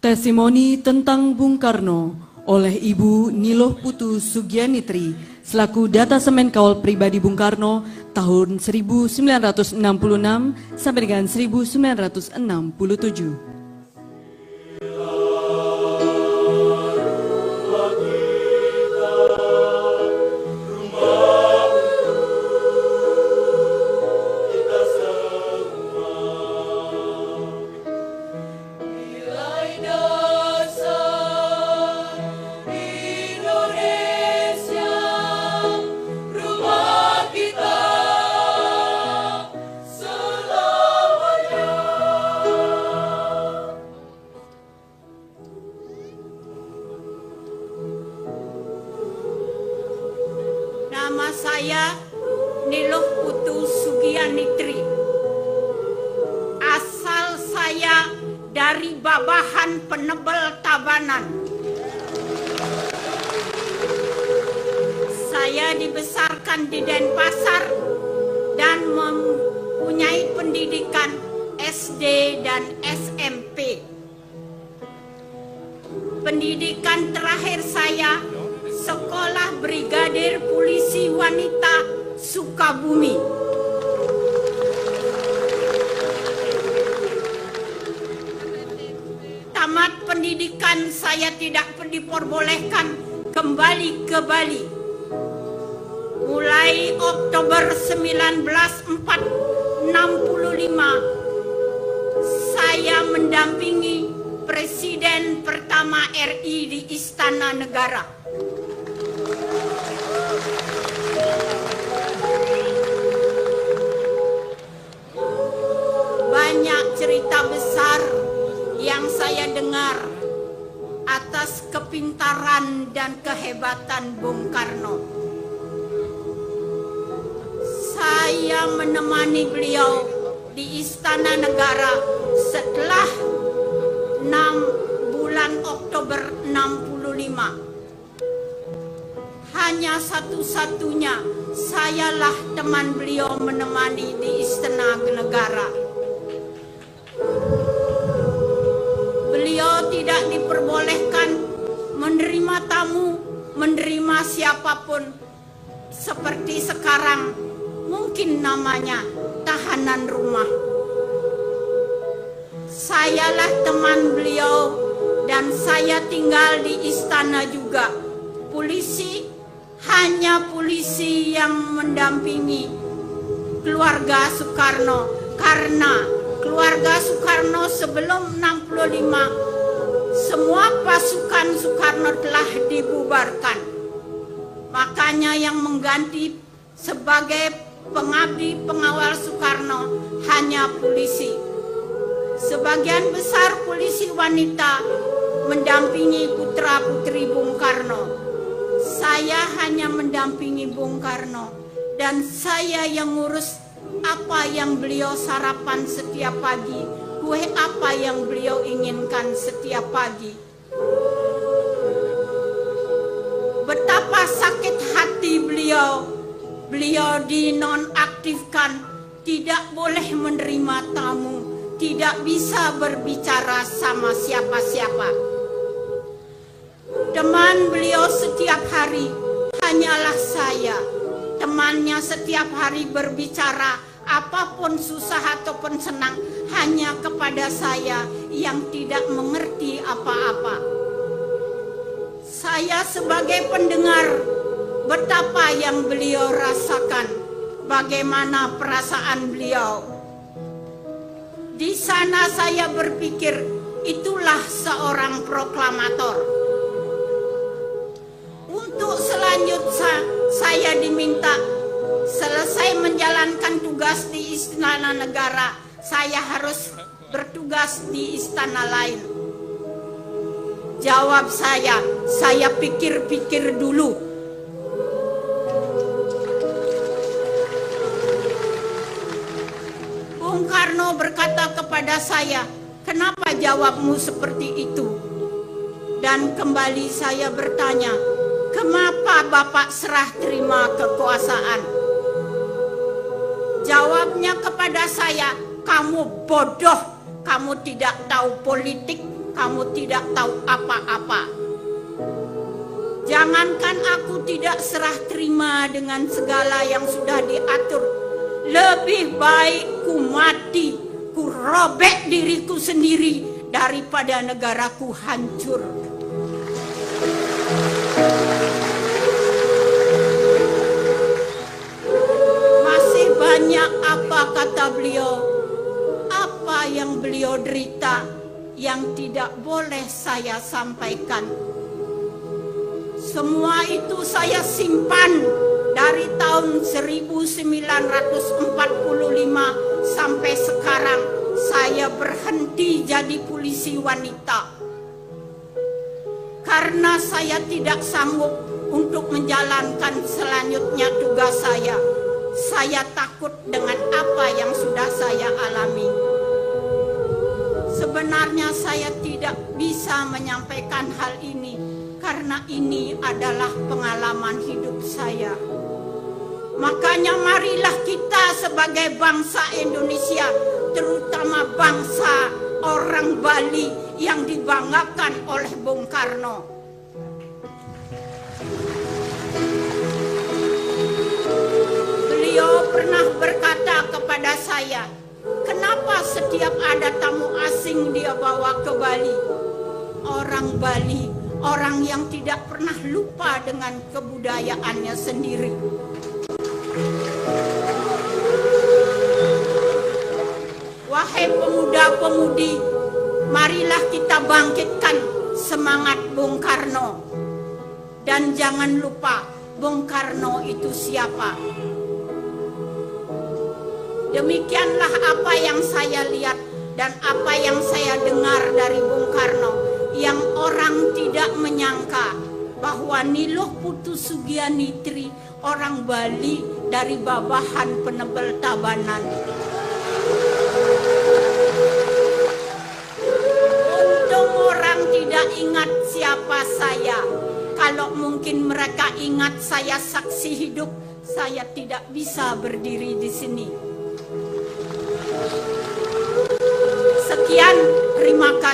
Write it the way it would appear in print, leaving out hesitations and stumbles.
Testimoni tentang Bung Karno oleh Ibu Niloh Putu Sugianitri selaku Data Semen Kawal Pribadi Bung Karno tahun 1966 sampai dengan 1967. Nama saya Niloh Putu Sugianitri. Asal saya dari Babahan Penebel Tabanan. Saya dibesarkan di Denpasar dan mempunyai pendidikan SD dan SMP. Pendidikan terakhir saya Sekolah Brigadir Polisi Wanita Sukabumi. Tamat pendidikan saya tidak diperbolehkan kembali ke Bali. Mulai Oktober 1965 saya mendampingi Presiden pertama RI di Istana Negara. Banyak cerita besar yang saya dengar atas kepintaran dan kehebatan Bung Karno. Saya menemani beliau di Istana Negara setelah 6 bulan Oktober 65. Hanya satu-satunya sayalah teman beliau menemani di Istana Negara. Beliau tidak diperbolehkan menerima tamu, menerima siapapun. Seperti sekarang mungkin namanya tahanan rumah. Sayalah teman beliau dan saya tinggal di istana juga. Polisi, hanya polisi yang mendampingi keluarga Soekarno, karena keluarga Soekarno sebelum 65 semua pasukan Soekarno telah dibubarkan. Makanya yang mengganti sebagai pengabdi pengawal Soekarno hanya polisi. Sebagian besar polisi wanita mendampingi putra-putri Bung Karno. Saya hanya mendampingi Bung Karno dan saya yang ngurus apa yang beliau sarapan setiap pagi, kue apa yang beliau inginkan setiap pagi. Betapa sakit hati beliau dinonaktifkan, tidak boleh menerima tamu, tidak bisa berbicara sama siapa-siapa. Teman beliau setiap hari hanyalah saya. Temannya setiap hari berbicara apapun susah ataupun senang hanya kepada saya yang tidak mengerti apa-apa. Saya sebagai pendengar betapa yang beliau rasakan, bagaimana perasaan beliau. Di sana saya berpikir itulah seorang proklamator. Untuk selanjutnya saya diminta selesai menjalankan tugas di Istana Negara, saya harus bertugas di istana lain. Jawab saya pikir-pikir dulu. Bung Karno berkata kepada saya, "Kenapa jawabmu seperti itu?" Dan kembali saya bertanya, "Kenapa Bapak serah terima kekuasaan?" Jawabnya kepada saya, "Kamu bodoh, kamu tidak tahu politik, kamu tidak tahu apa-apa. Jangankan aku tidak serah terima dengan segala yang sudah diatur, lebih baik ku mati, ku robek diriku sendiri daripada negaraku hancur. Masih banyak apa kata beliau, apa yang beliau derita yang tidak boleh saya sampaikan. Semua itu saya simpan dari tahun 1945 sampai sekarang saya berhenti jadi polisi wanita. Karena saya tidak sanggup untuk menjalankan selanjutnya tugas saya. Saya takut dengan apa yang sudah saya alami. Sebenarnya saya tidak bisa menyampaikan hal ini karena ini adalah pengalaman hidup saya. Makanya marilah kita sebagai bangsa Indonesia, terutama bangsa orang Bali yang dibanggakan oleh Bung Karno. Beliau pernah berkata kepada saya, kenapa setiap ada tamu asing dia bawa ke Bali? Orang Bali, orang yang tidak pernah lupa dengan kebudayaannya sendiri. Wahai pemuda-pemudi, marilah kita bangkitkan semangat Bung Karno. Dan jangan lupa, Bung Karno itu siapa? Demikianlah apa yang saya lihat dan apa yang saya dengar dari Bung Karno, yang orang tidak menyangka bahwa Niluh Putu Sugianitri orang Bali dari Babahan Penebel Tabanan. Untung orang tidak ingat siapa saya. Kalau mungkin mereka ingat saya saksi hidup, saya tidak bisa berdiri di sini. Sekian, terima kasih.